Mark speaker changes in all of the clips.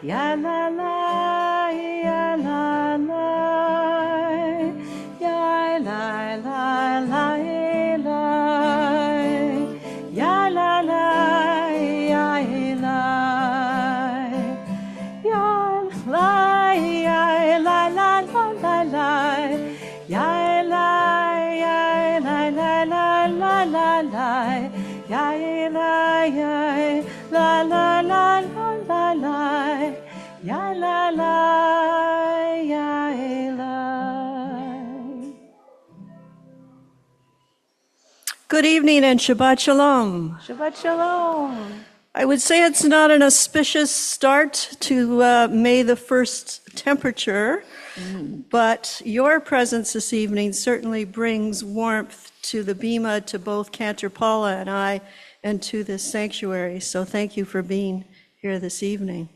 Speaker 1: ya la la, ya la la, ya la la la la, ya la la, ya la, ya la, ya la la la la, ya la, ya la la la la la la, ya la, ya la la la la la, ya la la, ya la.
Speaker 2: Good evening and Shabbat Shalom.
Speaker 1: Shabbat Shalom.
Speaker 2: I would say it's not an auspicious start to May the 1st temperature, but your presence this evening certainly brings warmth to the Bima, to both Cantor Paula and I, and to this sanctuary. So thank you for being here this evening.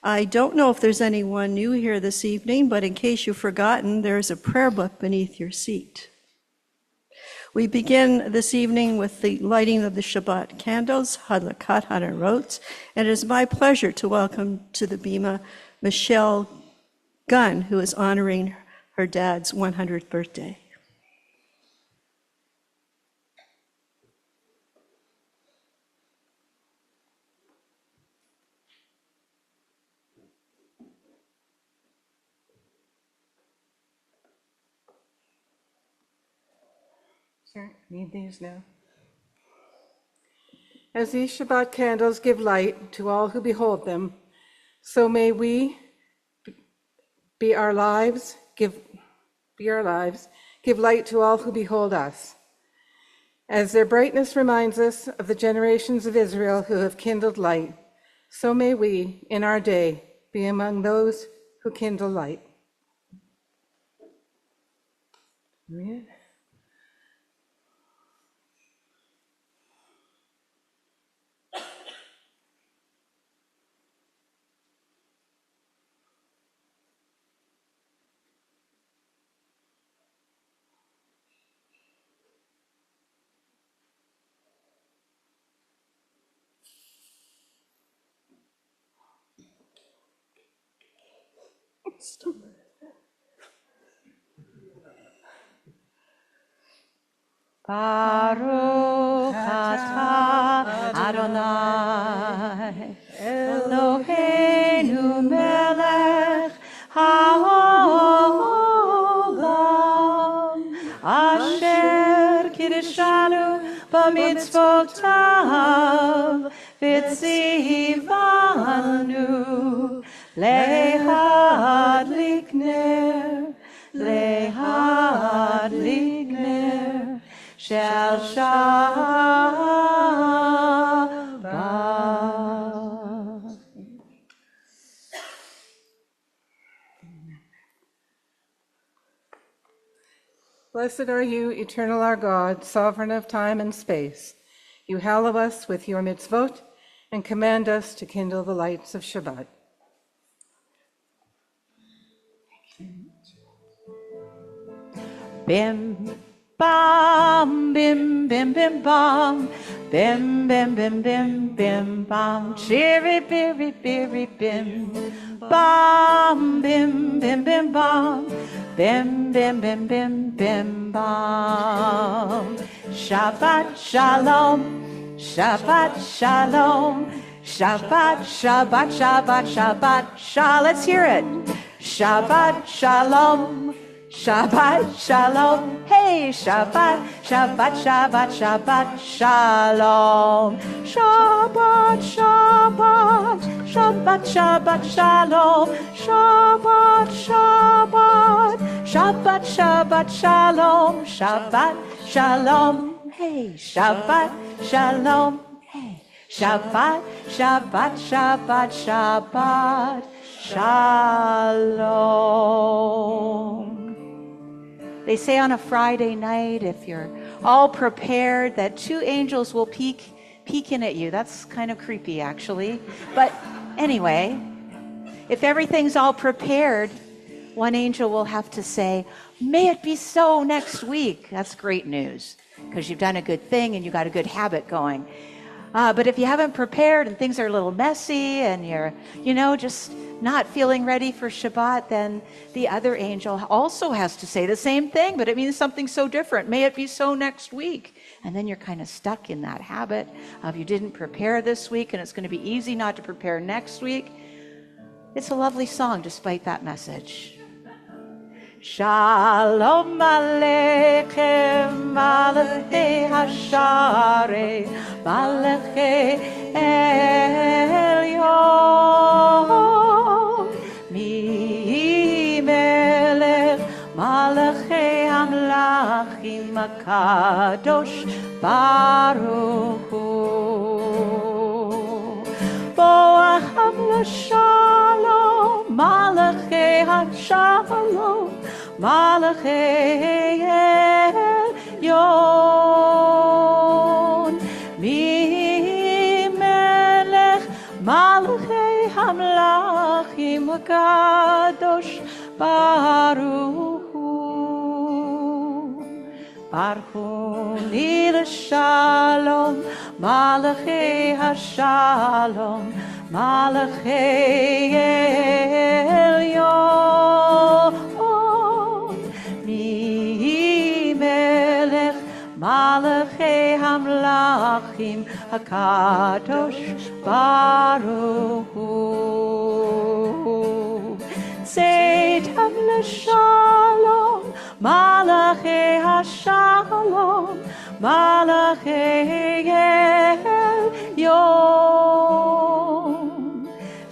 Speaker 2: I don't know if there's anyone new here this evening, but in case you've forgotten, there's a prayer book beneath your seat. We begin this evening with the lighting of the Shabbat candles, Hadlakat Hanerot, and it is my pleasure to welcome to the Bima Michelle Gunn, who is honoring her dad's 100th birthday.
Speaker 3: Sure, need these now. As these Shabbat candles give light to all who behold them, so may we give light to all who behold us. As their brightness reminds us of the generations of Israel who have kindled light, so may we, in our day, be among those who kindle light. Amen.
Speaker 1: Baruch atah Adonai Eloheinu melech haolam asher kiddushanu b'mitzvotav v'tzivanu lehadlik ner Shel Shabbat.
Speaker 3: Blessed are you, eternal our God, sovereign of time and space. You hallow us with your mitzvot and command us to kindle the lights of Shabbat.
Speaker 1: Bim bam bim bim bim bam bim bim bim bim bim bam chiri biri biri bim bam bim bim bim bam bim bim bim bim bim bam Shabbat shalom Shabbat shalom Shabbat Shabbat Shabbat Shabbat Shalom. Let's hear it. Shabbat shalom Shabbat shalom, hey, Shabbat, Shabbat, Shabbat, Shabbat, shalom. Shabbat, Shabbat, Shabbat, Shabbat, shalom. Shabbat, Shabbat, Shabbat, Shabbat, shalom. Shabbat, shalom, hey, Shabbat, shalom, hey. Shabbat, Shabbat, Shabbat, Shabbat, shalom. They say on a Friday night, if you're all prepared, that two angels will peek in at you. That's kind of creepy, actually. But anyway, if everything's all prepared, one angel will have to say, may it be so next week. That's great news, because you've done a good thing and you got a good habit going. But if you haven't prepared and things are a little messy and you're, just not feeling ready for Shabbat, then the other angel also has to say the same thing, but it means something so different. May it be so next week. And then you're kind of stuck in that habit of you didn't prepare this week and it's going to be easy not to prepare next week. It's a lovely song despite that message. Shalom Aleichem Malachei Hasharei Malachei Elyon Mi Melech Malachei Amlachim HaKadosh Baruch Hu Boacham L'Shalom Malachei HaShalom Malachei Elyon Mi Melech Malachei Hamlachim HaKadosh Baruch Hu Baruch Li L'Shalom Malachei HaShalom Malachei Elyon Malachei Hamlachim HaKadosh Baruch Hu Tzeitam L'Shalom Malachei HaShalom Malachei Elyon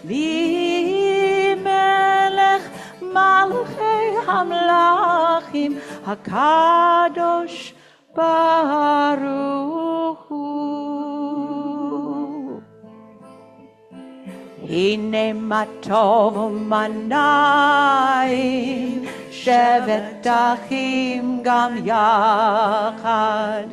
Speaker 1: V'melech Malachei Hamlachim HaKadosh Baruch Hu Hine matov manayim shevet achim gam yachad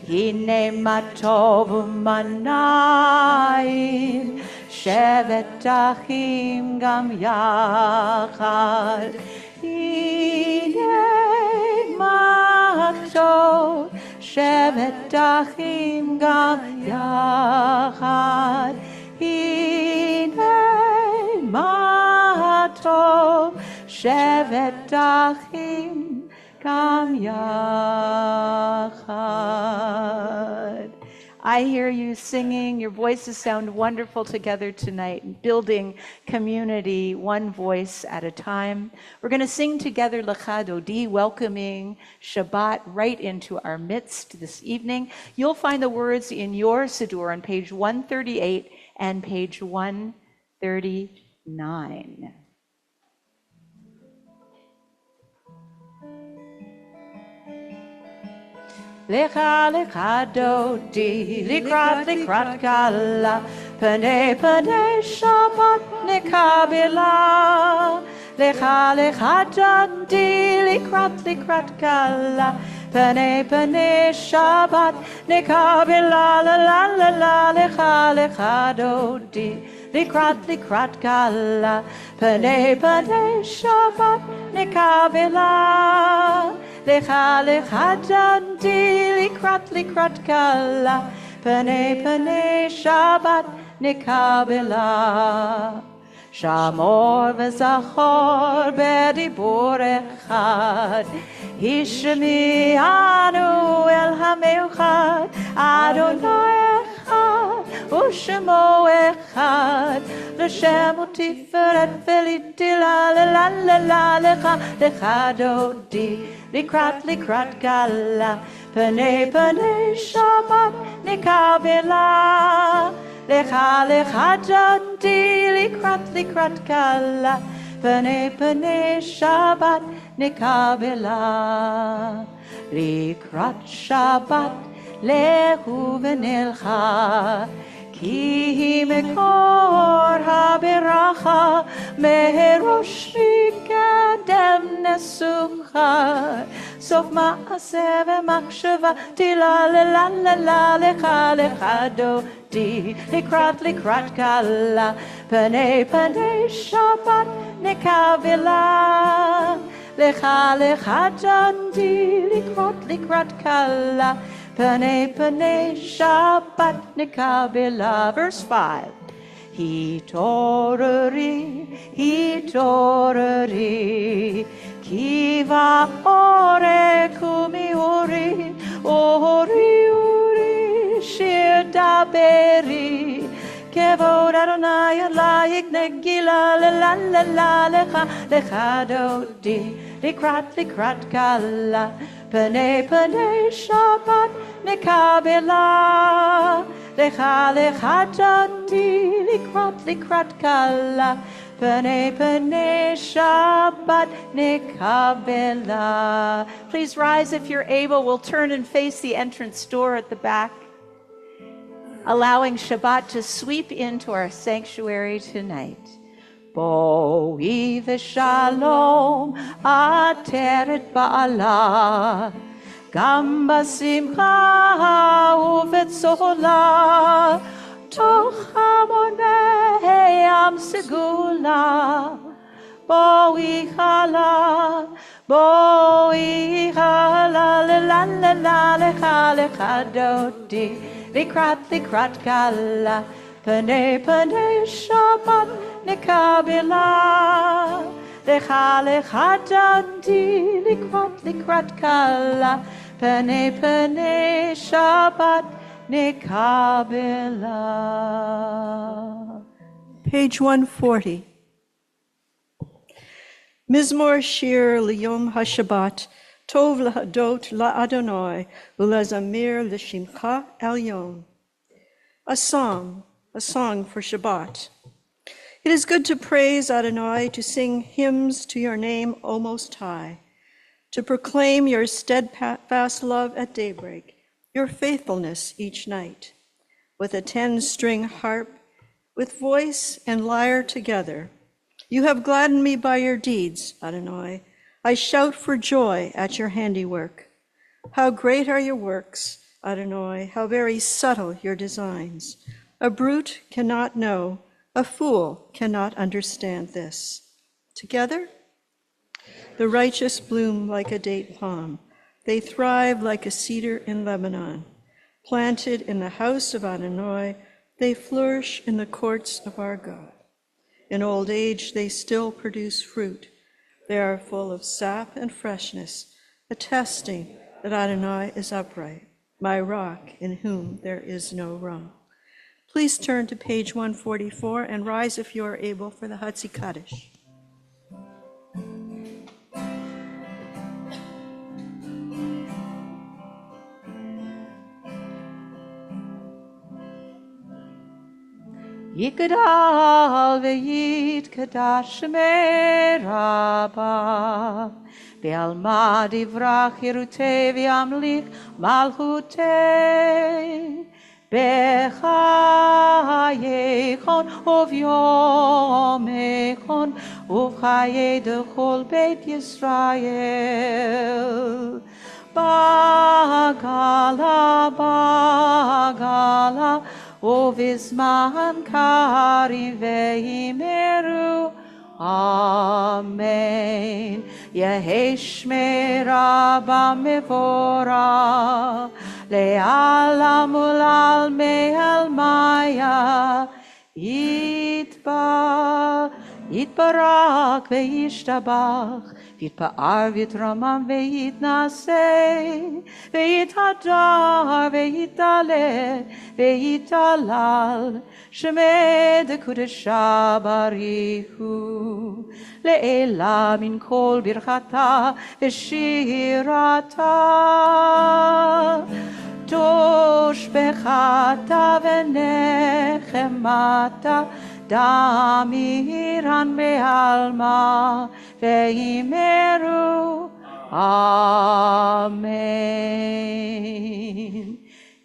Speaker 1: Hine matov manayim shevet achim gam yachad Hine matov shevet achim gam yachad Hine matov shevet achim gam yachad. I hear you singing. Your voices sound wonderful together tonight, building community one voice at a time. We're going to sing together Lecha Dodi, welcoming Shabbat right into our midst this evening. You'll find the words in your Siddur on page 138 and page 139. Lecha lecha dodi, likrat kala, pene Shabbat nekabela. Lecha lecha dodi, likrat kala, pene Shabbat nekabela. La la la la, lecha dodi, likrat kala, pene Shabbat nekabela. Lecha dodi, likrat kala, pene Shabbat nekabela. Shamor v'zachor b'dibur echad, Hishmi'anu el hameuchad, Adonai echad, u'shemo echad, L'shem u'tiferet v'litila, la lecha dodi, likrat kala, pene Shabbat nekabela. Lecha dodi, likrat kala, pene Shabbat nekabela. Likrat Shabbat lehu v'nelcha, ki mekor haberacha, merosh mikadem nesucha. Sof ma'aseh v'machshava, tila la lecha dodi, likrat kala, pene Shabbat nekabela. Lecha dodi, likrat kala, Pene Pene Shabbat Nikabila. Verse 5. Hitorari, Kiva ore kumi ori, ori, shirda beri, Kevod Adonai Alayik Negila, la lecha dodi, likrat kala, Pene Shabbat Nikabila. Lecha dodi, likrat kala, Pene Shabbat nikabela. Please rise if you're able. We'll turn and face the entrance door at the back, allowing Shabbat to sweep into our sanctuary tonight. Boi v'shalom ateret ba'ala, Gam basimcha uvetzola, Toch hamonei am segula, Boi chala, lecha dodi, likrat kala, Pene Shabbat nikabila, lecha dodi, likrat kala, Pene Shabbat nikabila.
Speaker 2: Page 140. Mizmor Shir Liyom HaShabbat, Tov Lahadot LaAdonai, Ulazamir L'Shimcha Elyon. A song for Shabbat. It is good to praise Adonai, to sing hymns to your name, O Most High, to proclaim your steadfast love at daybreak, your faithfulness each night, with a 10-string harp, with voice and lyre together. You have gladdened me by your deeds, Adonai. I shout for joy at your handiwork. How great are your works, Adonai, how very subtle your designs. A brute cannot know, a fool cannot understand this. Together, the righteous bloom like a date palm. They thrive like a cedar in Lebanon. Planted in the house of Adonai, they flourish in the courts of our God. In old age, they still produce fruit. They are full of sap and freshness, attesting that Adonai is upright, my rock in whom there is no wrong. Please turn to page 144 and rise if you are able for the Hatzi Kaddish.
Speaker 1: Yikadal ve'yit kadash merabah, ve'alma divrach hirutei ve'amlich malchutei, bechayechon uvyomechon uvchayei dechol beit Yisrael. Bagala, Uvisman karim ve'imeru, Amen. Yehesh merabah mevora, le'alam ulal me'al maya, yitbarak ve'yishtabach, V'yitpa'ar v'yitramam ve'yitnaseh, ve'yithadar ve'yitaleh ve'yitalal, Shemeh dekudesha barihu, le'ela min kol birchata ve'shirata, toshbechata ve'nechemata, Damiran me'alma ve'imeru, Amen.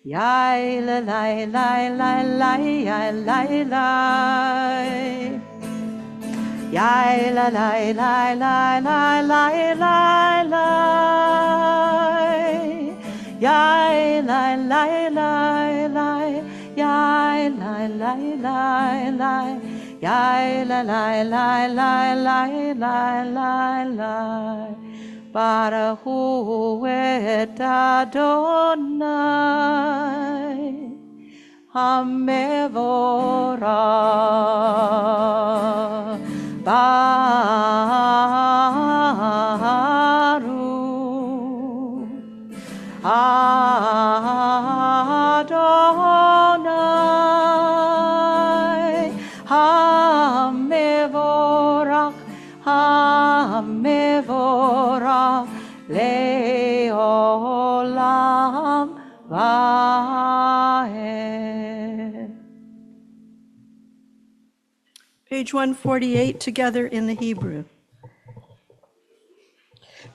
Speaker 1: Yai la lai lai lai lai yai lai lai, yai la lai lai lai lai lai lai lai, yai lai lai lai lai. Yai lai lai lai lai, yai lai lai lai lai lai lai lai lai. Baruch et Adonai Hamevorah. Baruch Adonai Hamevorach Hamevorach Leolam Vaed.
Speaker 2: Page 148, together in the Hebrew.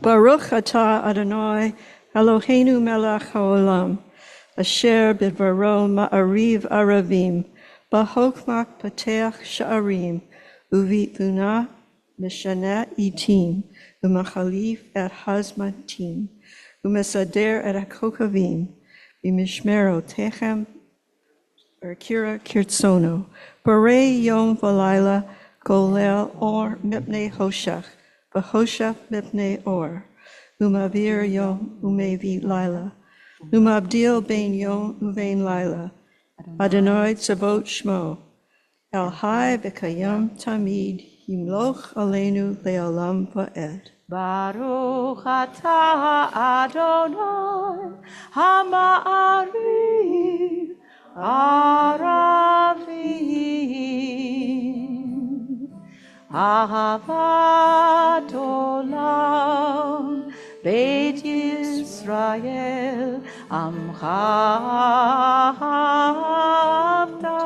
Speaker 2: Baruch atah Adonai Eloheinu melech haolam, asher bidvaro ma'ariv aravim, bahokmak pateach sha'arim, uvituna mishaneh itim, umachalif et hazmatim, umesader et hakokavim, b'mishmero techem Kira Kirtsono, Bore Yom Valayla, Golel Or Mipne Hoshach, Vahoshach Mipne Or, Umavir Yom Umevi Lila, Umabdil Bain Yom Uvein Lila, Adonai Tzavot Shmo, El Hai V'Kayam Tamid, Yimloch Aleinu Leolam Va'ed.
Speaker 1: Baruch atah Adonai Hama'ariv Aravim Ahavat Olam Beit Yisrael Amcha Avta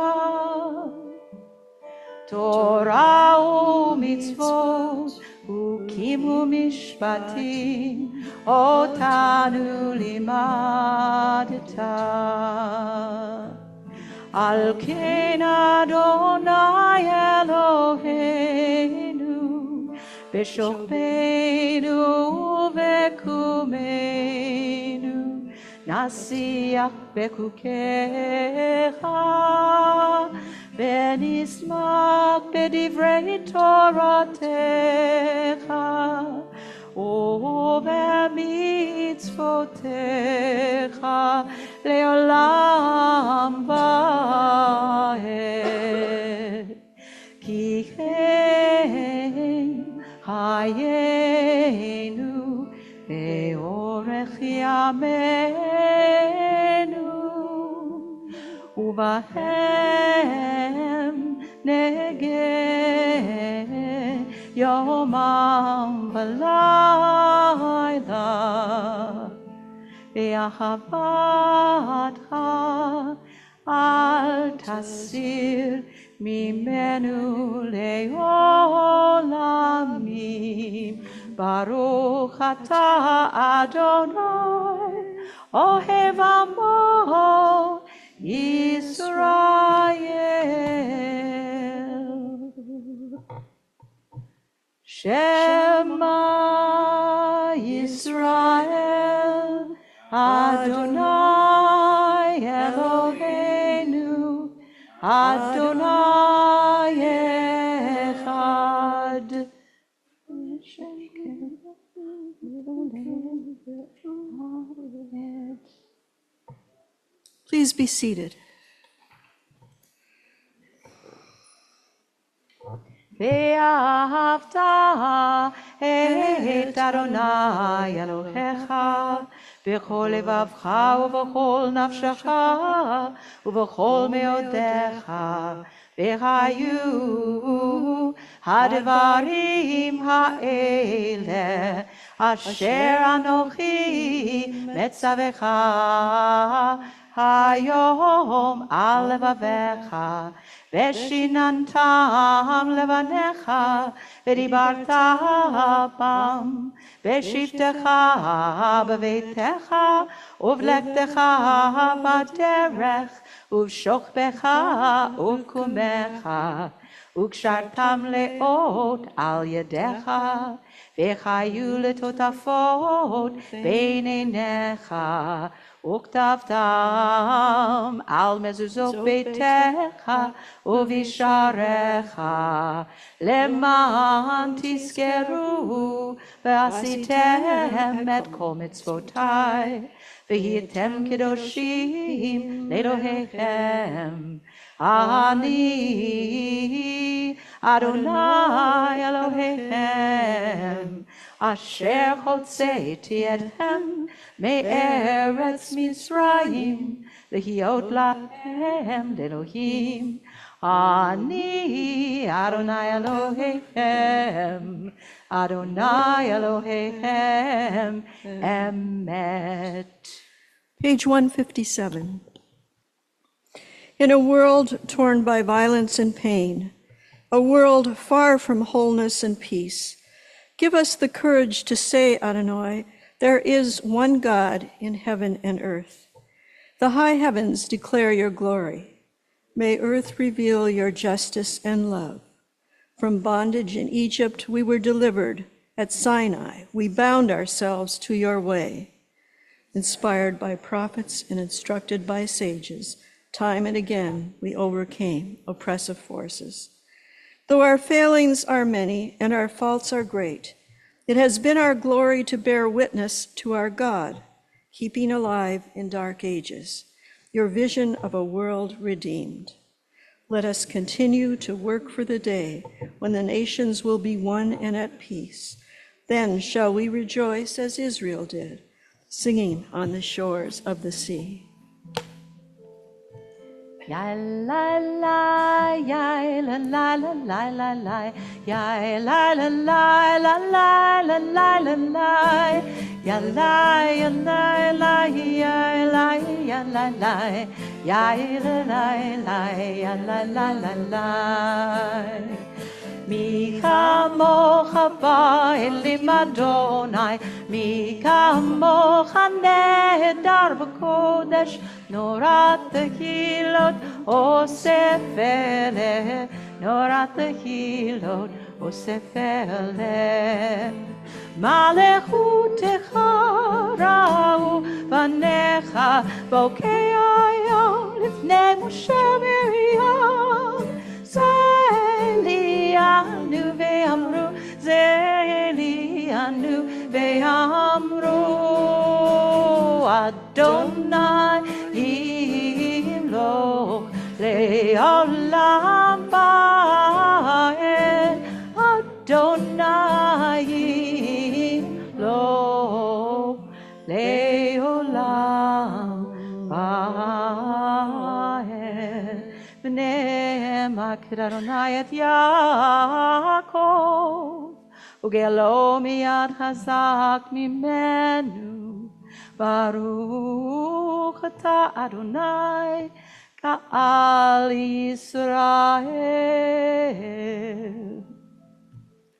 Speaker 1: Torah u'mitzvot ukimu mishpatim otanu limadta. Al ken Adonai Eloheinu b'shokbeinu u'vekumeinu nasiach bekukecha Benismak bedivrei Toratecha ubemitzvotecha leolam vaed. Ki chen hayenu ve'orech yameinu ubahem negeh yomam v'layla ve'ahavatcha al tasir mimenu leolamim. Baruch atah Adonai ohev amo Yisrael. Shema Yisrael Adonai Eloheinu Adonai Echad.
Speaker 2: Please be seated.
Speaker 1: ואהבת את אדוני אלוהיך בכל לבבך ובכל נפשך ובכל מאודיך. והיו הדברים האלה אשר אנוכי מצווך היום על לבביך ושיננתם לבניך ודיברת בם בשבתך בביתך ובלכתך בדרך ובשוכבך ובקומך וקשרתם לאות על ידיך וחיו לטוטפות בין עיניך וכתבתם על מזוזות ביתך ובשעריך, למען תזכרו ועשיתם את כל מצוותיי, והייתם קדושים לאלוהיכם. אני אדוני אלוהיכם, אשר הוצאתי אתכם מארץ מצרים, להיות לכם לאלוהים. אני אדוני אלוהיכם, אדוני אלוהיכם, אמת.
Speaker 2: Page 157. In a world torn by violence and pain, a world far from wholeness and peace, give us the courage to say, Adonai, there is one God in heaven and earth. The high heavens declare your glory. May earth reveal your justice and love. From bondage in Egypt we were delivered. At Sinai we bound ourselves to your way. Inspired by prophets and instructed by sages, time and again we overcame oppressive forces. Though our failings are many and our faults are great, it has been our glory to bear witness to our God, keeping alive in dark ages your vision of a world redeemed. Let us continue to work for the day when the nations will be one and at peace. Then shall we rejoice as Israel did, singing on the shores of the sea.
Speaker 1: Ya la la, ya la la la la la la, ya la la la la la la la la la, ya la ya la la ya la ya la la, ya la la la ya la la la la. Mi kamocha ba'elim Adonai, mi kamocha nehedar b'kodesh, norat tehilot osef eleh, norat tehilot osef eleh. Malechutecha ra'u vanecha, bokei ayom lifnei Moshe Miriam. Zelianu ve'amru, Zelianu ve'amru, Adonai imloch le'olam va'ed, Adonai imloch le'olam va'ed. V'ne'em Adonai et Yaakov, ugelo miyad chazak mimenu. Baruch ata Adonai ka'al Yisrael.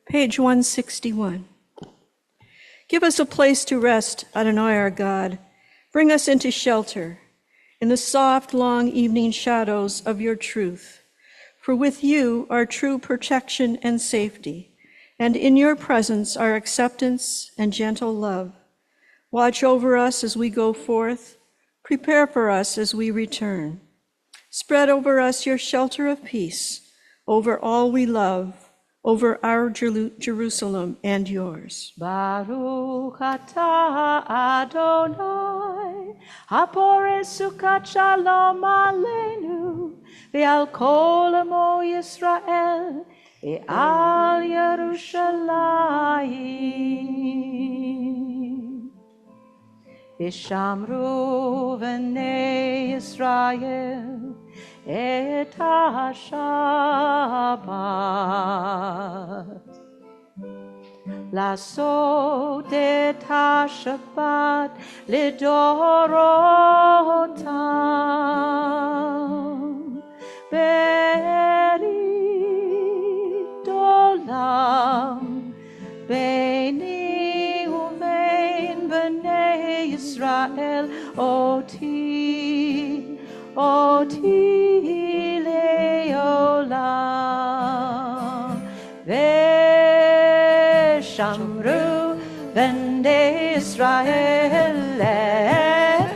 Speaker 2: Page 161. Give us a place to rest, Adonai our God. Bring us into shelter in the soft, long evening shadows of your truth. For with you are true protection and safety, and in your presence are acceptance and gentle love. Watch over us as we go forth. Prepare for us as we return. Spread over us your shelter of peace, over all we love, over our Jerusalem and yours.
Speaker 1: Baruch atah Adonai, hapore sukat shalom aleinu, ve'al kol amo Yisrael, ve'al Yerushalayim. V'shamru v'nei Yisrael, et ha-Shabbat. Lasot et ha-Shabbat lidorotam. Berit olam beini uvein bnei Yisrael oti leolam. Veshamru bnei Yisrael et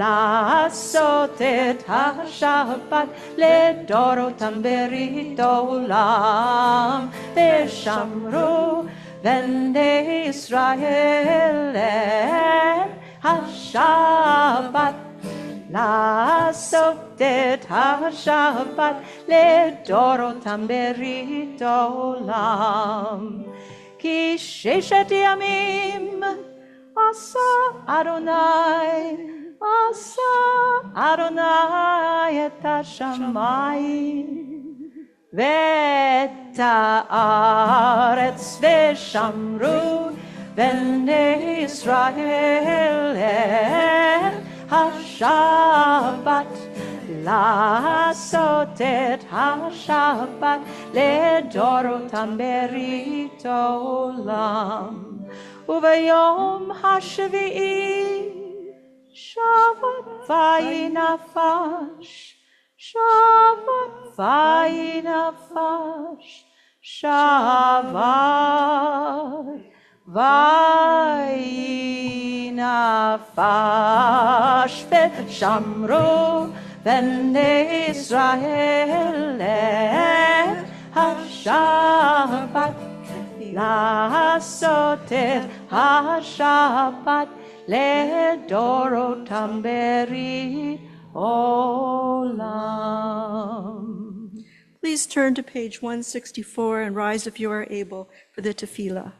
Speaker 1: לעשות את השבת לדורותם ברית עולם, ושמרו בני ישראל את השבת. לעשות את השבת לדורותם ברית עולם. כי 6 ימים עשה אדוני את השמיים ואת הארץ, ושמרו בני ישראל את השבת. לעשות את השבת לדורותם ברית עולם. וביום השביעי שבת ויהי נפש, שבת ויהי נפש, שבת ויהי נפש. ושמרו בני ישראל את השבת. לעשות את השבת לדורותם ברית עולם.
Speaker 2: Please turn to page 164 and rise if you are able for the tefillah.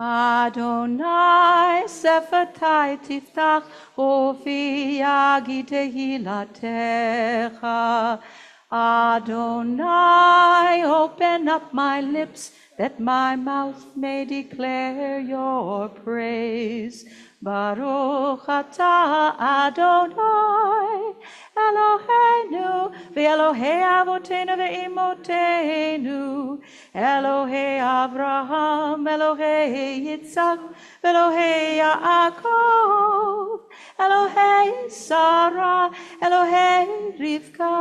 Speaker 1: Adonai שפתי תפתח ופי יגיד תהילתך. Adonai, open up my lips that my mouth may declare your praise. Baruch atah Adonai Eloheinu ve'Elohei avotenu ve'imotenu, Elohei Avraham, Elohei Yitzhak, Elohei Yaakov, Elohei Sarah, Elohei Rivka,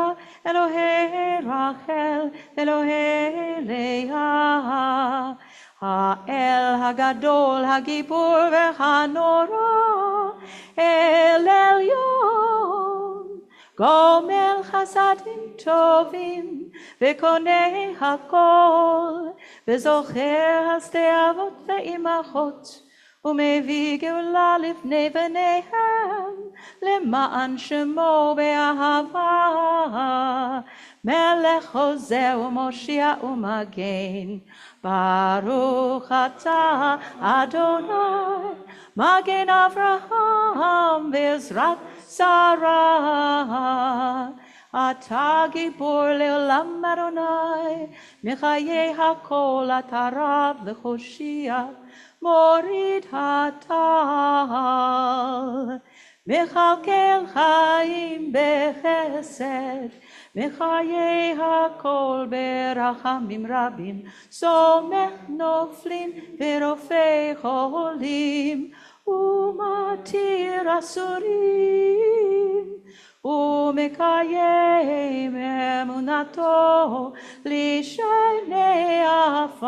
Speaker 1: Elohei Rachel, Elohei Leah. האל הגדול, הגיבור והנורא, אל עליון, גומל חסדים טובים, וקונה הכל, וזוכר חסדי אבות ואימהות, ומביא גאולה לפני בניהם, למען שמו באהבה, מלך עוזר ומושיע ומגן. ברוך אתה אדוני מגן אברהם ועזרת שרה. אתה גיבור לעולם אדוני, מחיי הכל אתה רב וחושיע, מוריד הטל, מכלכל חיים בחסד, מחיי הכל ברחמים רבים, סומך נופלים ורופא חולים, ומתיר אסורים, ומקיים אמונתו לשני עפר.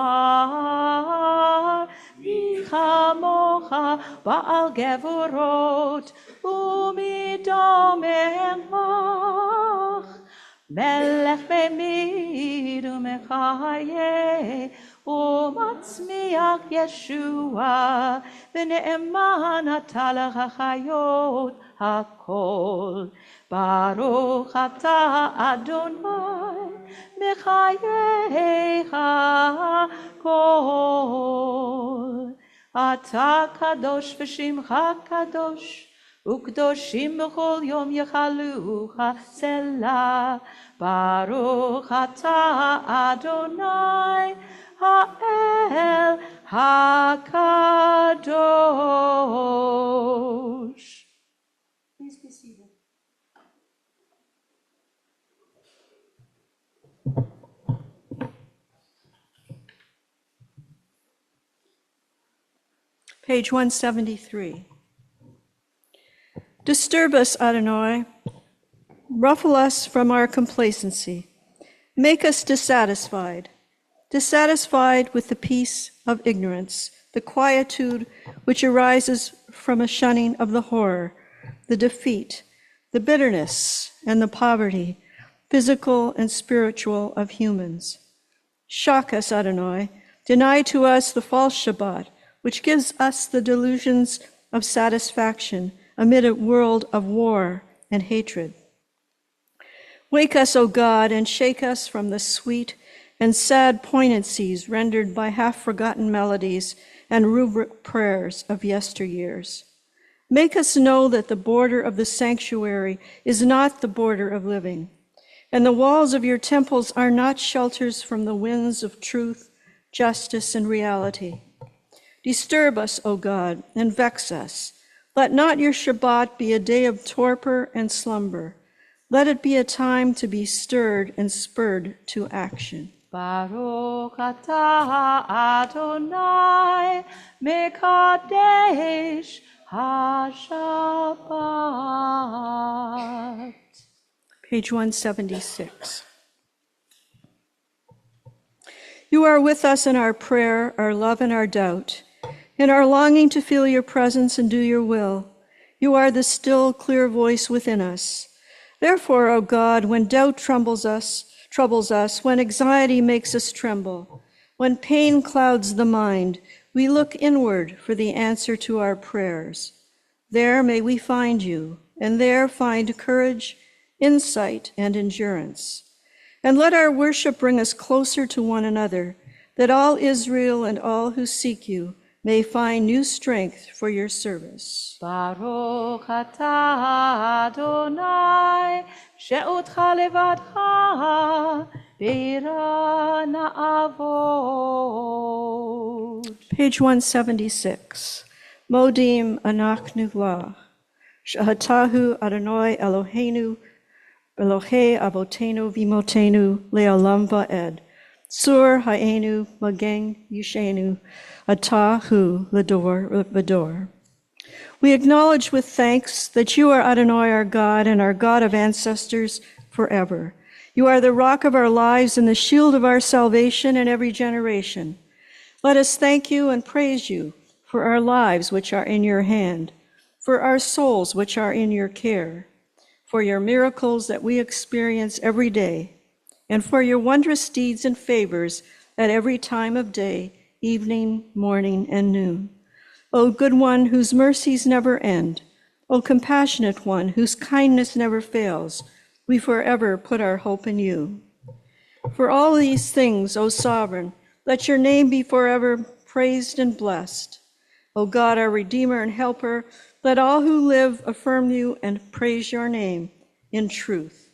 Speaker 1: מי כמוך בעל גבורות ומדום מלך, מלך במית ומחיה ומצמיח ישוע, ונאמן אתה לך חיות הכל. ברוך אתה אדוני מחייך כל. אתה קדוש ושמך קדוש, וקדושים בכל יום יכלוך סלה. ברוך אתה אדוני האל הקדוש. Please be seated.
Speaker 2: Page 173. Disturb us, Adonai. Ruffle us from our complacency. Make us dissatisfied with the peace of ignorance, the quietude which arises from a shunning of the horror, the defeat, the bitterness, and the poverty, physical and spiritual, of humans. Shock us, Adonai. Deny to us the false Shabbat, which gives us the delusions of satisfaction amid a world of war and hatred. Wake us, O God, and shake us from the sweet and sad poignancies rendered by half-forgotten melodies and rubric prayers of yesteryears. Make us know that the border of the sanctuary is not the border of living, and the walls of your temples are not shelters from the winds of truth, justice, and reality. Disturb us, O God, and vex us. Let not your Shabbat be a day of torpor and slumber. Let it be a time to be stirred and spurred to action.
Speaker 1: Baruch atah Adonai mekadesh HaShabbat.
Speaker 2: Page 176. You are with us in our prayer, our love, and our doubt, in our longing to feel your presence and do your will. You are the still, clear voice within us. Therefore, O God, when doubt troubles us, when anxiety makes us tremble, when pain clouds the mind, we look inward for the answer to our prayers. There may we find you, and there find courage, insight, and endurance. And let our worship bring us closer to one another, that all Israel and all who seek you may find new strength for your service.
Speaker 1: Baruch atah Adonai she'otcha levadcha be'ira na'avod.
Speaker 2: Page 176. Modim anachnu lach, she'atahu Adonai Eloheinu, Elohei avotenu vimotenu le'olam va'ed. Sur ha'enu mageng yishenu, atahu ledor v'dor. We acknowledge with thanks that you are Adonai, our God, and our God of ancestors forever. You are the rock of our lives and the shield of our salvation in every generation. Let us thank you and praise you for our lives which are in your hand, for our souls which are in your care, for your miracles that we experience every day, and for your wondrous deeds and favors at every time of day, evening, morning, and noon. O good one whose mercies never end, O compassionate one whose kindness never fails, we forever put our hope in you. For all these things, O sovereign, let your name be forever praised and blessed. O God, our Redeemer and Helper, let all who live affirm you and praise your name in truth.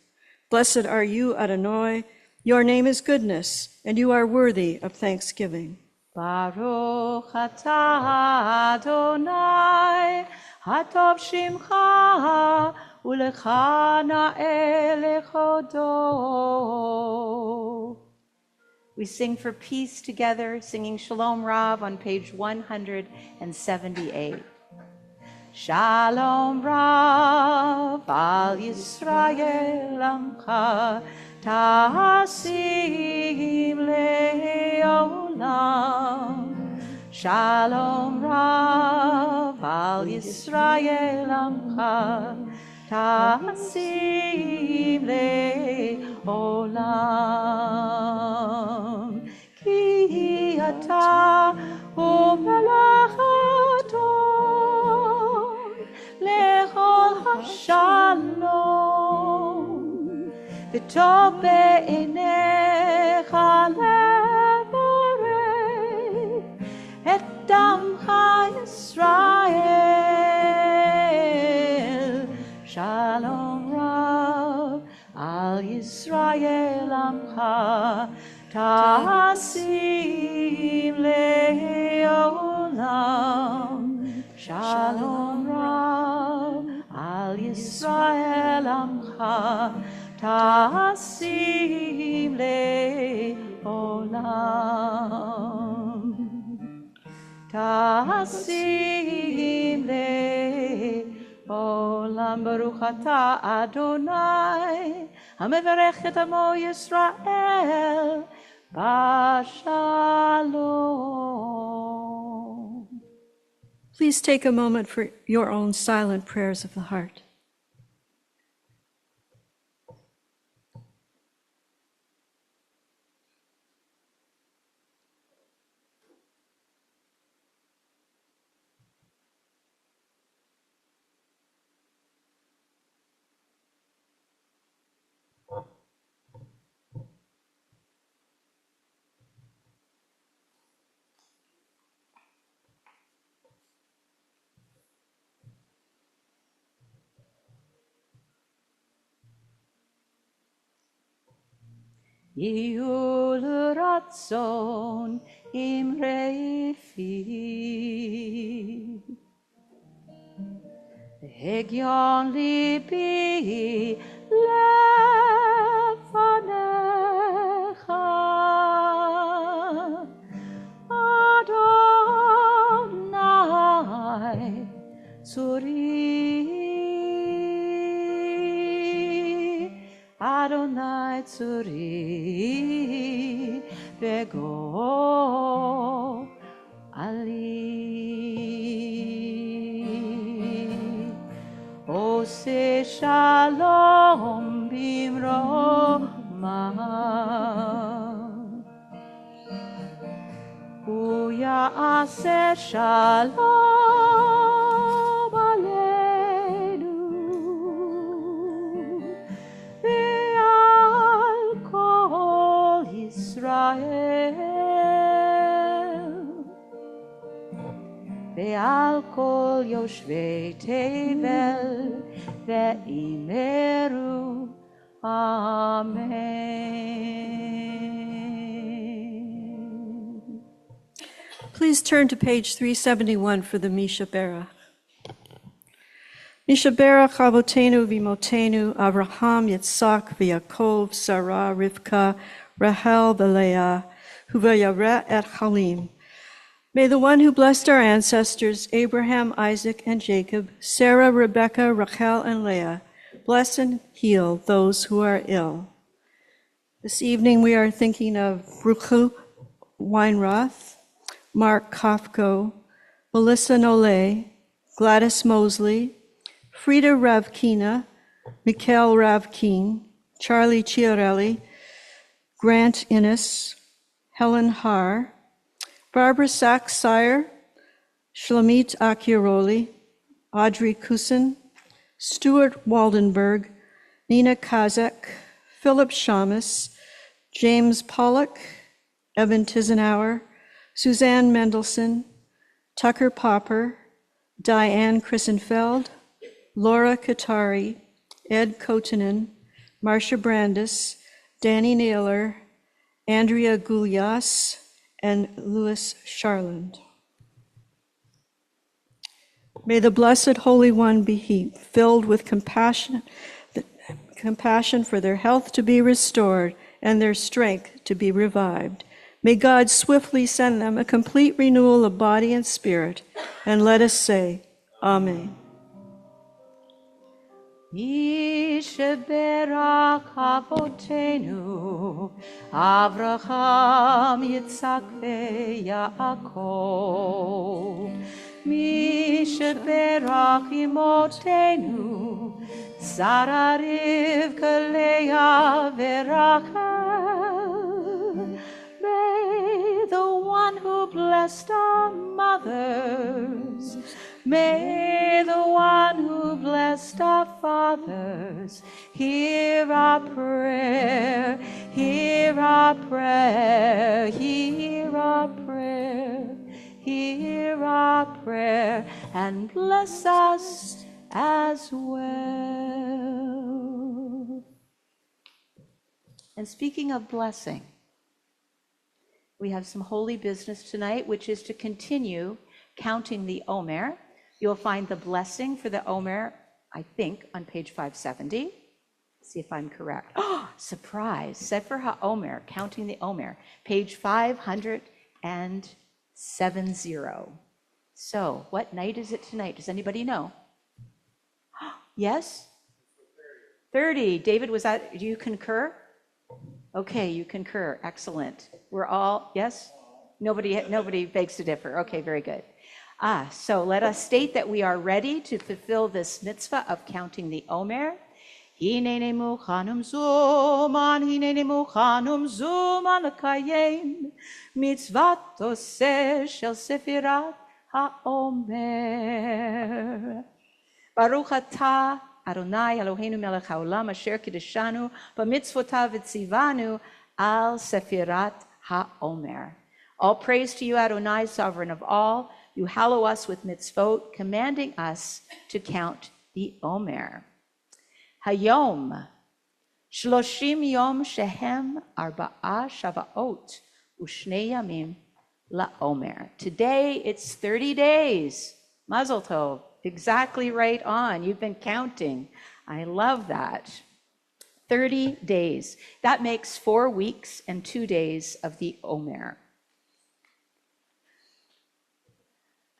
Speaker 2: Blessed are you, Adonai. Your name is goodness, and you are worthy of thanksgiving.
Speaker 1: Baruch atah Adonai hatov shimcha ulecha na'eh lechodo. We sing for peace together, singing Shalom Rav on page 178. Shalom Rav al Yisrael amcha tasim le'olam. Shalom Rav al Yisrael amcha tasim le'olam. Ki ata u'melech adon lechol hashalom v'tov be'einecha levarech et damcha Yisrael. Shalom Rav al Yisrael amcha tasim le'olam. Shalom Rav al Yisrael amcha tasim le'olam. Tasim le'olam. Baruch atah Adonai hamevarech et amo Yisrael b'shalom.
Speaker 2: Please take a moment for your own silent prayers of the heart.
Speaker 1: Iul ratzon imrei fi Hegion libi lefanecha Adonai tzuri Adonai tzuri vego ali Ose shalom bimroma Uya ase shalom aleinu Ve'al kol Yisrael Ve'al kol yoshvei tevel ve'imeru Amen.
Speaker 2: Please turn to page 371 for the Misha Berach. Misha Berach Avotenu Vimotenu Avraham Yitzhak V'Yakov Sarah Rivka Rahel V'Leah Huvayara et Chalim. May the one who blessed our ancestors, Abraham, Isaac, and Jacob, Sarah, Rebekah, Rachel, and Leah, bless and heal those who are ill. This evening we are thinking of Ruchu Weinroth, Mark Kafko, Melissa Nole, Gladys Mosley, Frida Ravkina, Mikhail Ravkin, Charlie Chiarelli, Grant Innes, Helen Haar, Barbara Sachs-Sire, Shlamit Akiroli, Audrey Kusin, Stuart Waldenberg, Nina Kazak, Philip Shamus, James Pollock, Evan Tizenauer, Suzanne Mendelson, Tucker Popper, Diane Christenfeld, Laura Katari, Ed Kotunen, Marcia Brandis, Danny Naylor, Andrea Gulyas, and Louis Charland. May the Blessed Holy One be filled with compassion for their health to be restored and their strength to be revived. May God swiftly send them a complete renewal of body and spirit, and let us say, Amen.
Speaker 1: Yisheberach avotenu, Avraham, Yitzhak, ve'Yaakov. Misheberach imotenu, Sarah, Rivka, Leah, ve'Rachel. May the one who blessed our mothers, may the one who blessed our fathers, hear our prayer, hear our prayer, hear our prayer, hear our prayer, and bless us as well. And speaking of blessing, we have some holy business tonight, which is to continue counting the Omer. You'll find the blessing for the Omer, I think, on page 570. See if I'm correct. Oh, surprise. Sefer HaOmer, counting the Omer, page 570. So, what night is it tonight? Does anybody know? Yes? 30. David, do you concur? Okay, you concur. Excellent. We're all, yes? Nobody begs to differ. Okay, very good. So let us state that we are ready to fulfill this mitzvah of counting the Omer. Hineni muchanum zuman l'kayem mitzvat oseh shel sefirat haomer. Baruch atah Adonai Eloheinu melech haolam asher kiddushanu b'mitzvotav v'tzivanu al sefirat haomer. All praise to you, Adonai, sovereign of all. You hallow us with mitzvot, commanding us to count the Omer. Hayom, shloshim yom shehem arba'a shavaot u'shnei yamim la'omer. Today it's 30 days. Mazel tov. Exactly right on. You've been counting. I love that. 30 days. That makes 4 weeks and 2 days of the Omer.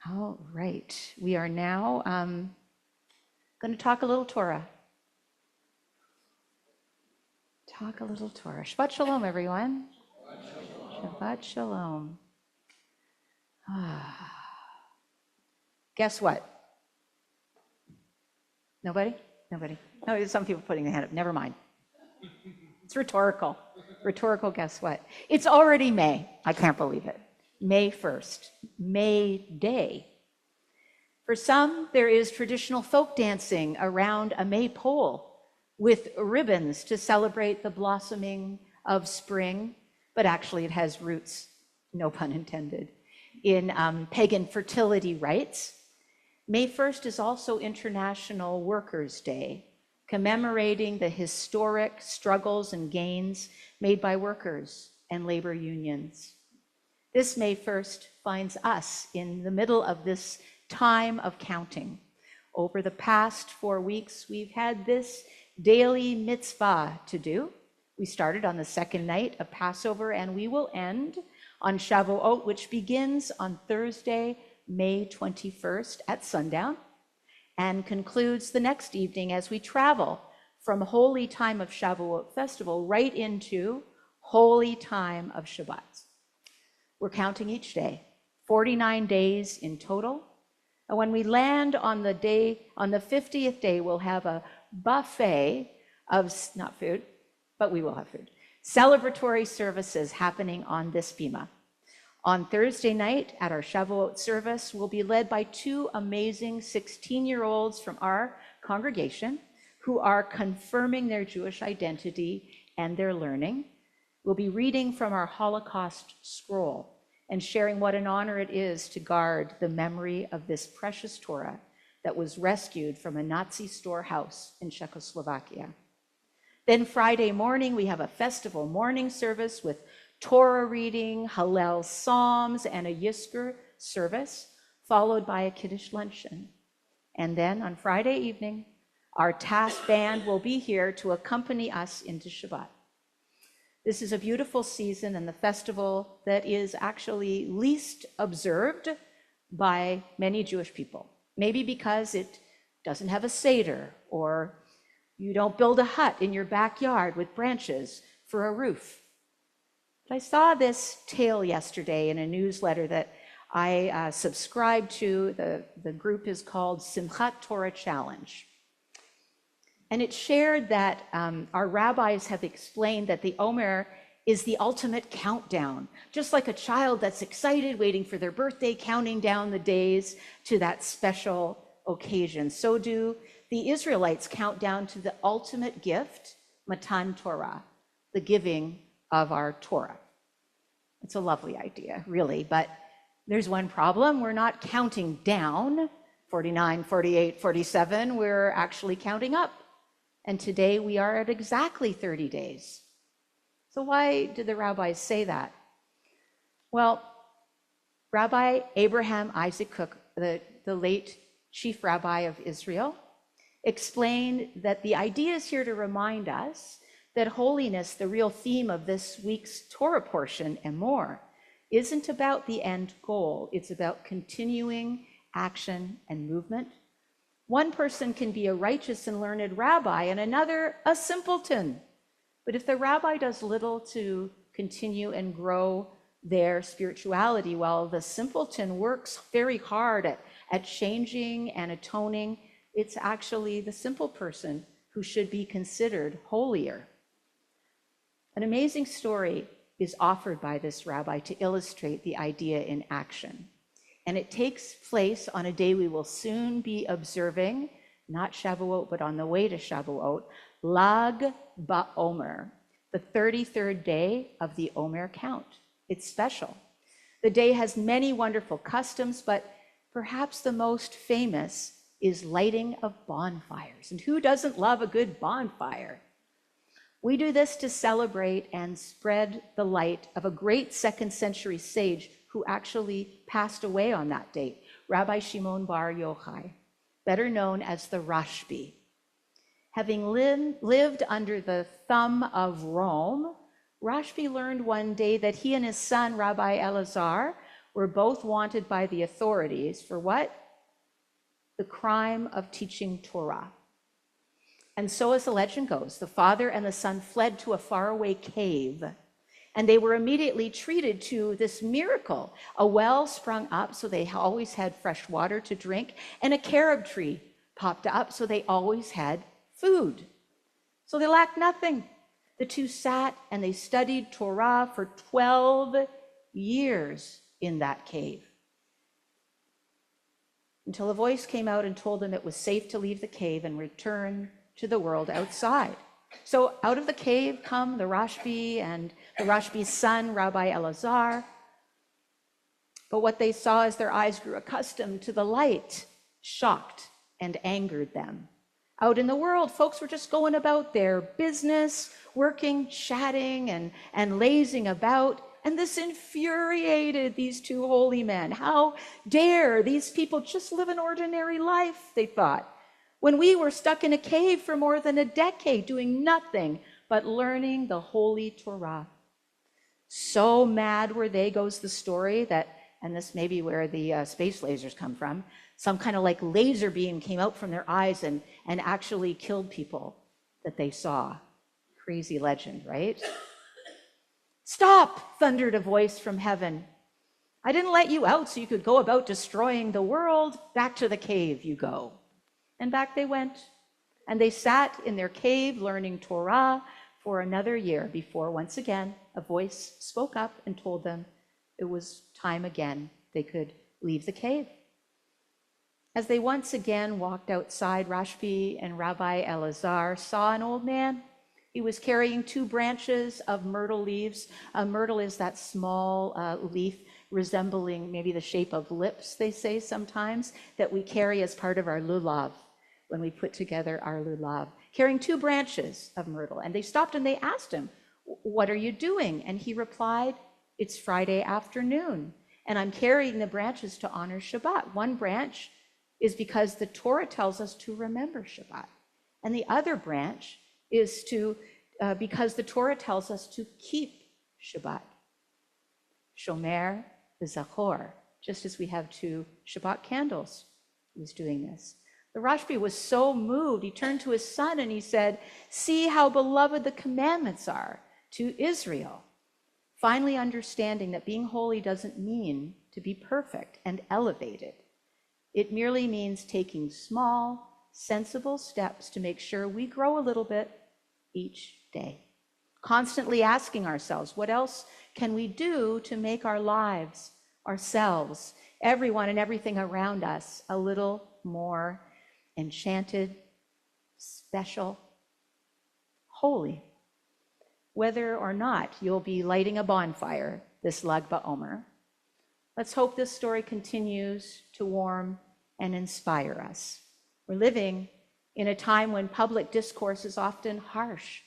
Speaker 1: All right. We are now going to talk a little Torah. Talk a little Torah. Shabbat shalom, everyone. Shabbat shalom. Guess what? Nobody? Nobody? No, there's some people putting their hand up. Never mind. It's rhetorical. Rhetorical, guess what? It's already May. I can't believe it. May 1st. May Day. For some, there is traditional folk dancing around a maypole with ribbons to celebrate the blossoming of spring, but actually it has roots, no pun intended, in pagan fertility rites. May 1st is also International Workers' Day, commemorating the historic struggles and gains made by workers and labor unions. This May 1st finds us in the middle of this time of counting. Over the past 4 weeks, we've had this daily mitzvah to do. We started on the second night of Passover, and we will end on Shavuot, which begins on Thursday, May 21st at sundown, and concludes the next evening as we travel from Holy Time of Shavuot Festival right into Holy Time of Shabbat. We're counting each day, 49 days in total. And when we land on the 50th day, we'll have a buffet of, not food, but we will have food, celebratory services happening on this bima. On Thursday night at our Shavuot service, we'll be led by 2 amazing 16-year-olds from our congregation who are confirming their Jewish identity and their learning. We'll be reading from our Holocaust scroll and sharing what an honor it is to guard the memory of this precious Torah that was rescued from a Nazi storehouse in Czechoslovakia. Then Friday morning, we have a festival morning service with Torah reading, Hallel Psalms, and a Yizkor service, followed by a Kiddush luncheon. And then on Friday evening, our TAS band will be here to accompany us into Shabbat. This is a beautiful season and the festival that is actually least observed by many Jewish people. Maybe because it doesn't have a Seder, or you don't build a hut in your backyard with branches for a roof. But I saw this tale yesterday in a newsletter that I subscribe to. The group is called Simchat Torah Challenge. And it shared that our rabbis have explained that the Omer is the ultimate countdown, just like a child that's excited, waiting for their birthday, counting down the days to that special occasion. So do the Israelites count down to the ultimate gift, Matan Torah, the giving of our Torah. It's a lovely idea, really, but there's one problem. We're not counting down 49, 48, 47. We're actually counting up. And today we are at exactly 30 days. So why did the rabbis say that? Well, Rabbi Abraham Isaac Kook, the late chief rabbi of Israel, explained that the idea is here to remind us that holiness, the real theme of this week's Torah portion and more, isn't about the end goal. It's about continuing action and movement. One person can be a righteous and learned rabbi and another a simpleton. But if the rabbi does little to continue and grow their spirituality, while the simpleton works very hard at changing and atoning. It's actually the simple person who should be considered holier. An amazing story is offered by this rabbi to illustrate the idea in action. And it takes place on a day we will soon be observing, not Shavuot, but on the way to Shavuot, Lag BaOmer, the 33rd day of the Omer count. It's special. The day has many wonderful customs, but perhaps the most famous is lighting of bonfires. And who doesn't love a good bonfire? We do this to celebrate and spread the light of a great 2nd century sage who actually passed away on that date, Rabbi Shimon Bar Yochai, better known as the Rashbi. Having lived under the thumb of Rome, Rashbi learned one day that he and his son, Rabbi Elazar, were both wanted by the authorities for what? The crime of teaching Torah. And so, as the legend goes, the father and the son fled to a faraway cave, and they were immediately treated to this miracle. A well sprung up, so they always had fresh water to drink, and a carob tree popped up, so they always had food. So they lacked nothing. The two sat and they studied Torah for 12 years in that cave, until a voice came out and told them it was safe to leave the cave and return to the world outside. So out of the cave come the Rashbi and the Rashbi's son, Rabbi Elazar. But what they saw as their eyes grew accustomed to the light shocked and angered them. Out in the world, folks were just going about their business, working, chatting, and lazing about. And this infuriated these two holy men. How dare these people just live an ordinary life, they thought, when we were stuck in a cave for more than a decade doing nothing but learning the holy Torah. So mad were they, goes the story, that, and this may be where the space lasers come from, some kind of like laser beam came out from their eyes and actually killed people that they saw. Crazy legend, right? Stop, thundered a voice from heaven. I didn't let you out so you could go about destroying the world. Back to the cave you go. And back they went, and they sat in their cave learning Torah for another year before once again a voice spoke up and told them it was time again they could leave the cave. As they once again walked outside, Rashbi and Rabbi Elazar saw an old man. He was carrying 2 branches of myrtle leaves. Myrtle is that small leaf resembling maybe the shape of lips, they say sometimes, that we carry as part of our lulav when we put together our lulav, carrying 2 branches of myrtle. And they stopped and they asked him, what are you doing? And he replied, it's Friday afternoon, and I'm carrying the branches to honor Shabbat. One branch is because the Torah tells us to remember Shabbat. And the other branch is because the Torah tells us to keep Shabbat. Shomer v'zachor, just as we have 2 Shabbat candles. He was doing this. The Rashbi was so moved, he turned to his son and he said, see how beloved the commandments are to Israel. Finally understanding that being holy doesn't mean to be perfect and elevated. It merely means taking small, sensible steps to make sure we grow a little bit each day. Constantly asking ourselves, what else can we do to make our lives, ourselves, everyone and everything around us a little more enchanted, special, holy? Whether or not you'll be lighting a bonfire this Lag BaOmer, let's hope this story continues to warm and inspire us. We're living in a time when public discourse is often harsh,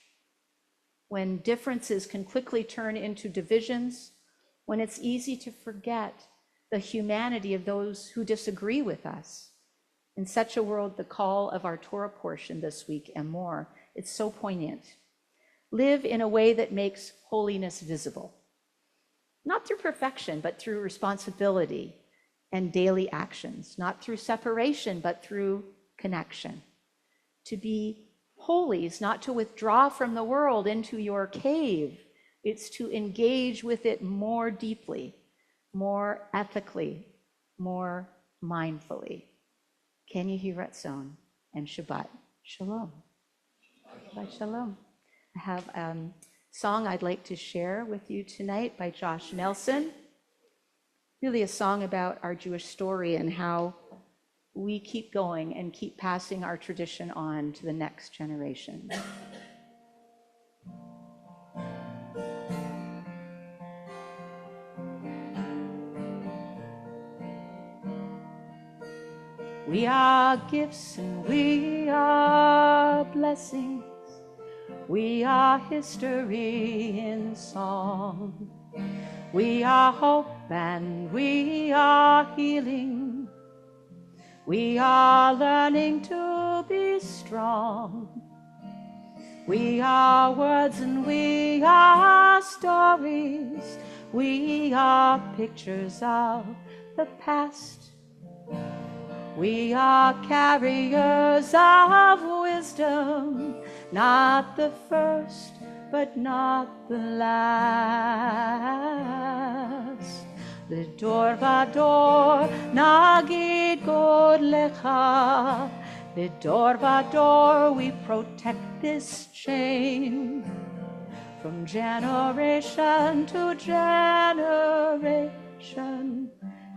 Speaker 1: when differences can quickly turn into divisions, when it's easy to forget the humanity of those who disagree with us. In such a world, the call of our Torah portion this week and more, it's so poignant. Live in a way that makes holiness visible, not through perfection, but through responsibility and daily actions, not through separation, but through connection. To be holy is not to withdraw from the world into your cave, It's to engage with it more deeply, more ethically, more mindfully. Ken Yehi Ratzon and Shabbat Shalom. Shabbat Shalom. I have a song I'd like to share with you tonight by Josh Nelson. Really a song about our Jewish story and how we keep going and keep passing our tradition on to the next generation. We are gifts and we are blessings. We are history in song. We are hope and we are healing. We are learning to be strong. We are words and we are stories. We are pictures of the past. We are carriers of wisdom, not the first, but not the last. L'dor vador nagid god lecha. L'dor vador we protect this chain. From generation to generation.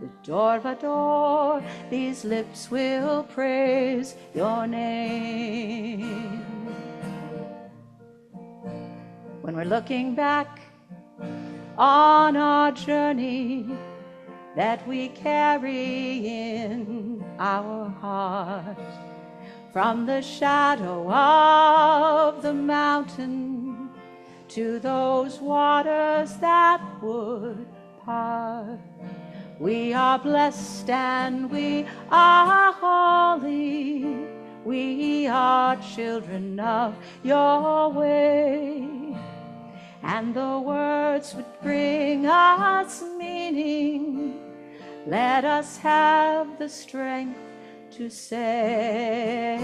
Speaker 1: L'dor vador, these lips will praise your name. When we're looking back on our journey that we carry in our heart, from the shadow of the mountain to those waters that would part. We are blessed and we are holy. We are children of your way. And the words would bring us meaning. Let us have the strength to say,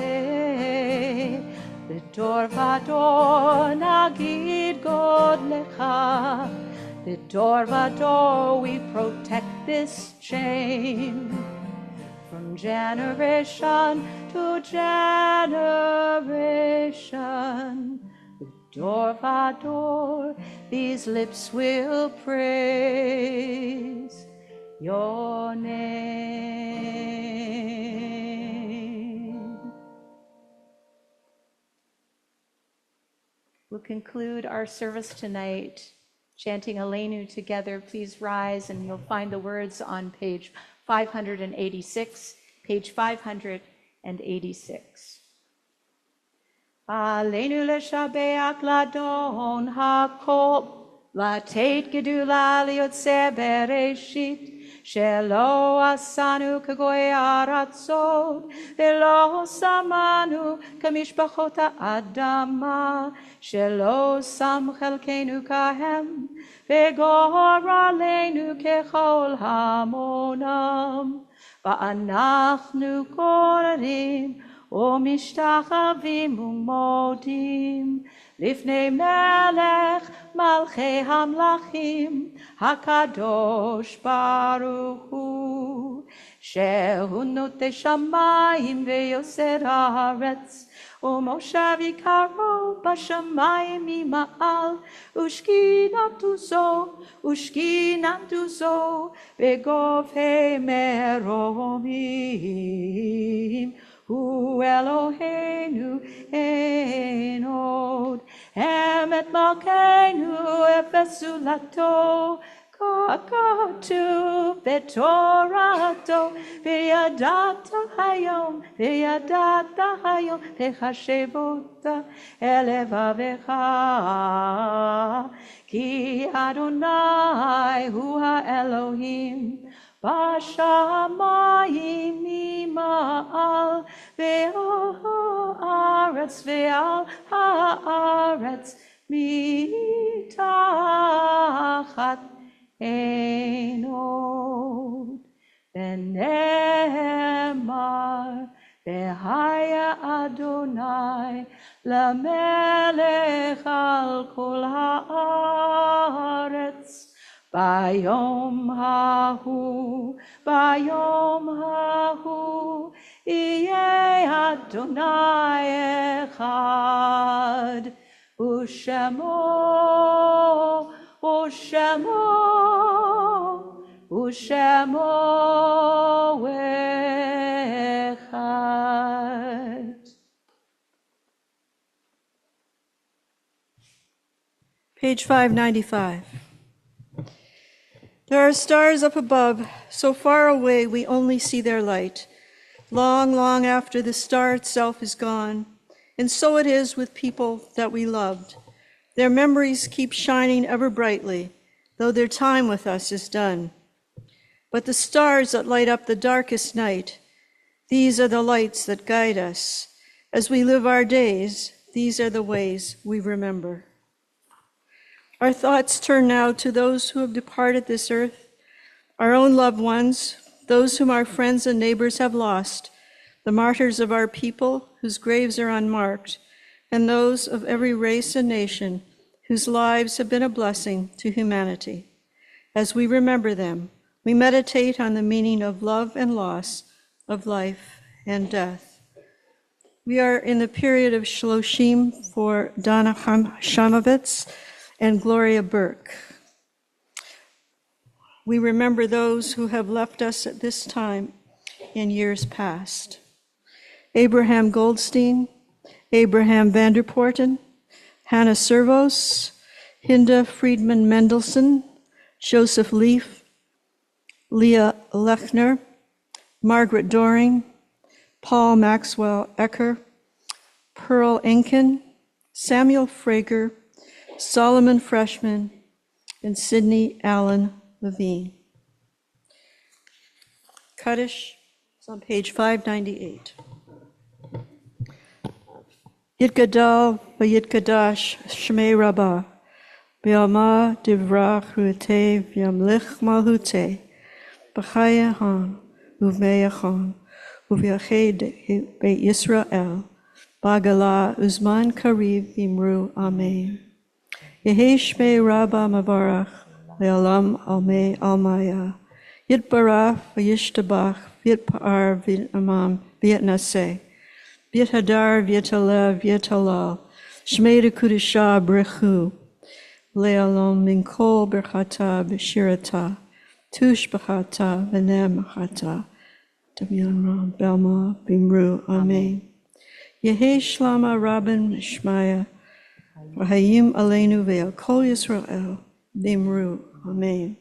Speaker 1: L'dor vador nagid god lecha. L'dor vador we protect this chain. From generation to generation. L'dor vador, these lips will praise your name. We'll conclude our service tonight chanting Aleinu together. Please rise and you'll find the words on page 586, page 586. Aleinu leshabeach ladon hakol, latet gedula liotze bereshit, shelo asanu kagoy aratzot, velo samanu kamishpachot ha'adama, shelo sam chelkenu kahem, vegor aleinu kechol hamonam, va'anachnu koradim, ומשתחווים ומודים לפני מלך מלכי המלכים הקדוש ברוך הוא שהוא נוטה שמיים ויוסר הארץ ומושב יקרו בשמיים ממעל ושכינתו זו בגובה מרומים Hu Eloheinu ein od, emet malkeinu efesulato, kakatu betorato, v'yadata hayom, v'chashevota elevavecha, ki Adonai hu ha-Elohim, Bashamayim mima'al ve'al ha'aretz mitachat ein od. V'ne'emar ve'haya Adonai למלך על כל הארץ. ביום ההוא, ביום ההוא, יהיה אדוני אחד, ושמו, ושמו, ושמו אחד.
Speaker 2: Page 595. There are stars up above, so far away we only see their light. Long, long after the star itself is gone, and so it is with people that we loved. Their memories keep shining ever brightly, though their time with us is done. But the stars that light up the darkest night, these are the lights that guide us. As we live our days, these are the ways we remember. Our thoughts turn now to those who have departed this earth, our own loved ones, those whom our friends and neighbors have lost, the martyrs of our people whose graves are unmarked, and those of every race and nation whose lives have been a blessing to humanity. As we remember them, we meditate on the meaning of love and loss, of life and death. We are in the period of Shloshim for Donna Shamovitz and Gloria Burke. We remember those who have left us at this time in years past. Abraham Goldstein, Abraham Vanderpoorten, Hannah Servos, Hinda Friedman Mendelssohn, Joseph Leaf, Leah Lechner, Margaret Doring, Paul Maxwell Ecker, Pearl Enkin, Samuel Frager, Solomon Freshman, and Sidney Allen Levine. Kaddish is on page 598. Yitgadal v'yitgadash Shmei Rabbah, v'yama divrach ru'ete v'yamlich malhute, b'chayahan uv'meyachon, uv'yached beit Yisrael, b'agala uzman kariv v'imru amen. Yehi Shmei Rabbah Mavarach, le'olam almei almaya, yitbarach v'yishtabach v'yitpa'ar v'yit'amam v'yitnaseh, v'yithadar v'yitalev v'yitalal, Shmei Kudusha brechu, le'olam minkol berchata b'shirata, tush b'chata v'nem chata, Davion Ram Belma Bimru Amen. Yehi Shlama Rabin Shmaya, V'hayim Aleinu Ve'al Kol Yisrael Bimru Amen.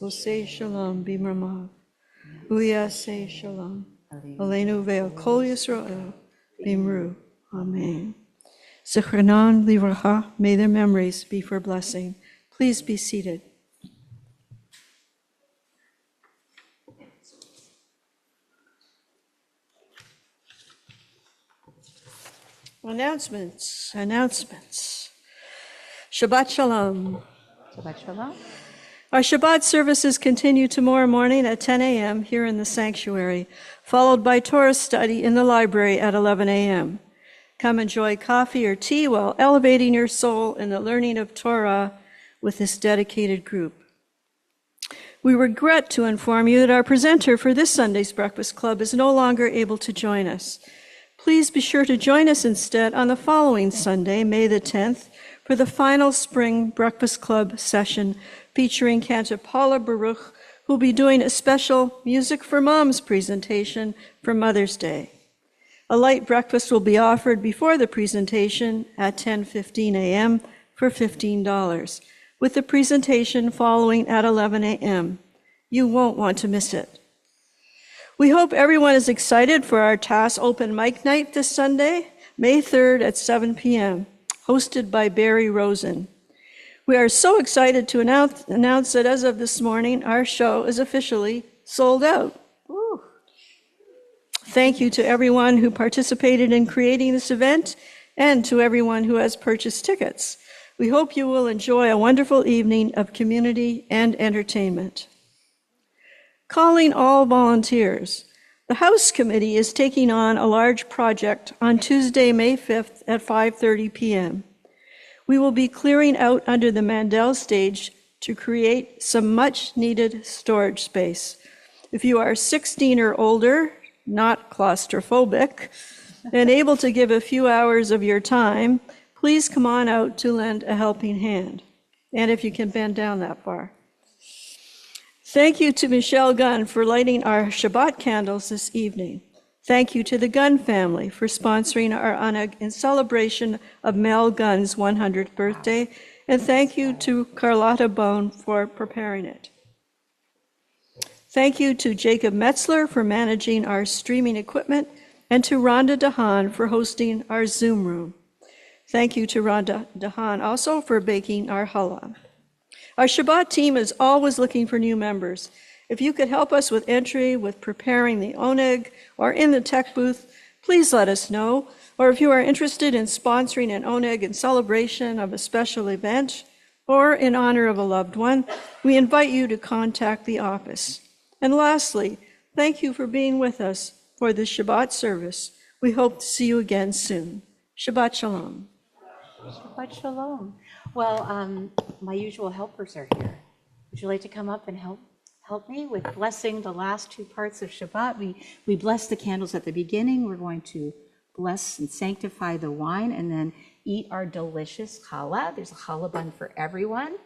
Speaker 2: Osei Shalom Bimramav, Uyasei Shalom Aleinu Ve'al Kol Yisrael Bimru Amen. Zichronan Livracha, may their memories be for blessing. Please be seated. Announcements. Shabbat Shalom.
Speaker 1: Shabbat Shalom.
Speaker 2: Our Shabbat services continue tomorrow morning at 10 a.m. here in the sanctuary, followed by Torah study in the library at 11 a.m. Come enjoy coffee or tea while elevating your soul in the learning of Torah with this dedicated group. We regret to inform you that our presenter for this Sunday's Breakfast Club is no longer able to join us. Please be sure to join us instead on the following Sunday, May the 10th, for the final spring Breakfast Club session featuring Cantor Paula Baruch, who will be doing a special Music for Moms presentation for Mother's Day. A light breakfast will be offered before the presentation at 10:15 a.m. for $15, with the presentation following at 11 a.m. You won't want to miss it. We hope everyone is excited for our TAS Open Mic Night this Sunday, May 3rd at 7 p.m., hosted by Barry Rosen. We are so excited to announce that as of this morning, our show is officially sold out. Woo. Thank you to everyone who participated in creating this event and to everyone who has purchased tickets. We hope you will enjoy a wonderful evening of community and entertainment. Calling all volunteers. The House Committee is taking on a large project on Tuesday, May 5th at 5:30 p.m. We will be clearing out under the Mandel stage to create some much-needed storage space. If you are 16 or older, not claustrophobic, and able to give a few hours of your time, please come on out to lend a helping hand. And if you can bend down that far. Thank you to Michelle Gunn for lighting our Shabbat candles this evening. Thank you to the Gunn family for sponsoring our Anug in celebration of Mel Gunn's 100th birthday. And thank you to Carlotta Bone for preparing it. Thank you to Jacob Metzler for managing our streaming equipment and to Rhonda DeHaan for hosting our Zoom room. Thank you to Rhonda DeHaan also for baking our challah. Our Shabbat team is always looking for new members. If you could help us with entry, with preparing the oneg, or in the tech booth, please let us know. Or if you are interested in sponsoring an oneg in celebration of a special event, or in honor of a loved one, we invite you to contact the office. And lastly, thank you for being with us for this Shabbat service. We hope to see you again soon. Shabbat Shalom.
Speaker 1: Shabbat Shalom. Well, my usual helpers are here. Would you like to come up and help me with blessing the last two parts of Shabbat? We bless the candles at the beginning. We're going to bless and sanctify the wine and then eat our delicious challah. There's a challah bun for everyone.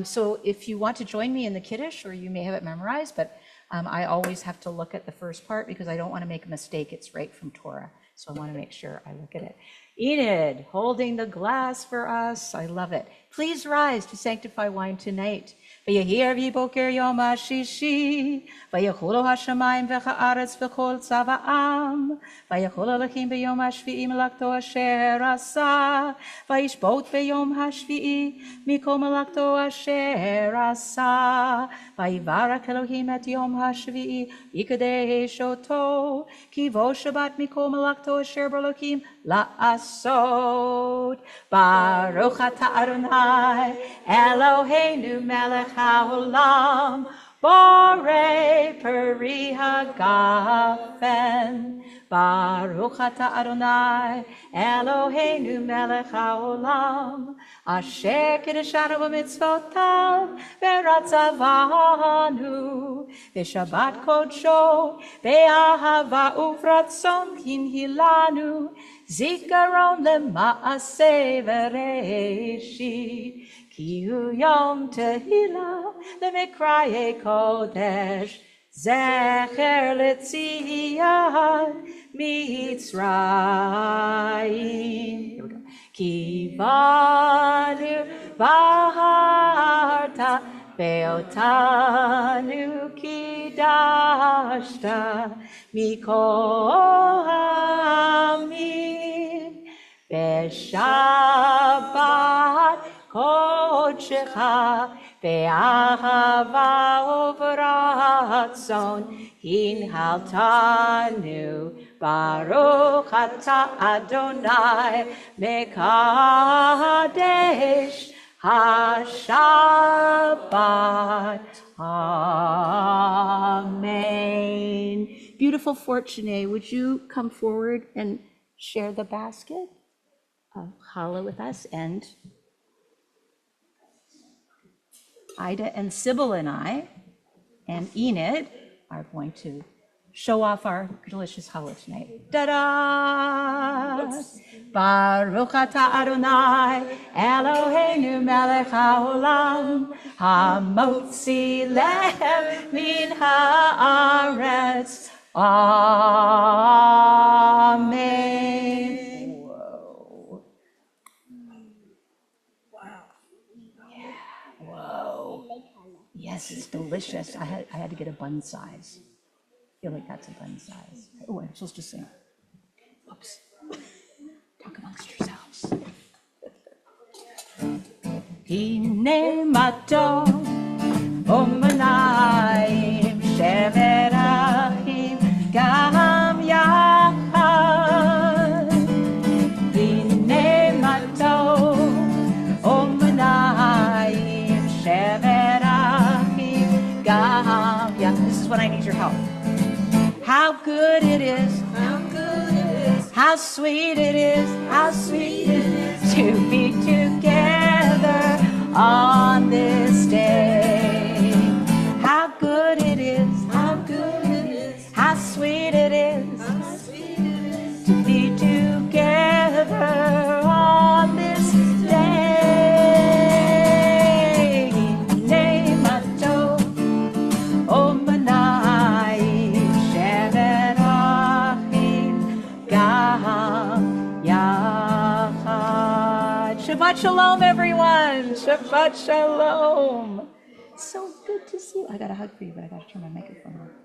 Speaker 1: So if you want to join me in the Kiddush, or you may have it memorized, but I always have to look at the first part because I don't want to make a mistake. It's right from Torah. So I want to make sure I look at it. Enid, holding the glass for us. I love it. Please rise to sanctify wine tonight. ויהי ערבי בוקר יום השישי, ויחולו השמיים והארץ וכל צבאם, ויחול אלוהים ביום השביעי מלאכתו אשר עשה, וישבות ביום השביעי מכל מלאכתו אשר עשה, ויברך אלוהים את יום השביעי, ויקדש אותו, כי בו שבת מכל מלאכתו אשר באלוהים לעשות. ברוך אתה אדוני אלוהינו מלך העולם, בורא פרי הגפן. ברוך אתה אדוני אלוהינו מלך העולם, אשר קידשנו במצוותיו ורצבנו בשבת קודשו באהבה וברצון הנהילנו, זיכרון למעשה בראשית, כי הוא יום תהילה למקראי קודש, זכר לציון מצרים. כי בנו בחרת ואותנו קידשת מכל העמים בשבת קודשך באהבה וברצון הנהלתנו. ברוך אתה אדוני מקדש השבת. Amen. Beautiful Fortuné, would you come forward and share the basket of challah with us? And Ida and Sybil and I and Enid are going to show off our delicious challah tonight. Da-da! Baruch atah Adonai Eloheinu melech haolam, hamotzi lehem min haaretz. Amen. Whoa.
Speaker 2: Wow.
Speaker 1: Yeah. Whoa. Yes, it's delicious. I had to get a bun size. I feel like that's a bun size. Oh, I'm supposed to sing. Oops. Talk amongst yourselves. Hine mato omanayim sheverachim gam yachad. Hine mato omanayim sheverachim gam yachad. This is when I need your help. How good good it is,
Speaker 4: How good it is,
Speaker 1: how sweet it is, how sweet it is to be together on this day. How good it is,
Speaker 4: how good it is,
Speaker 1: how sweet it is
Speaker 4: how sweet it is.
Speaker 1: to be together on this day. Name a Omanai Shevet Achim Gam Yachad. Shabbat Shalom, everyone. Shabbat Shalom. So good to see you. I got a hug for you, but I got to turn my microphone on.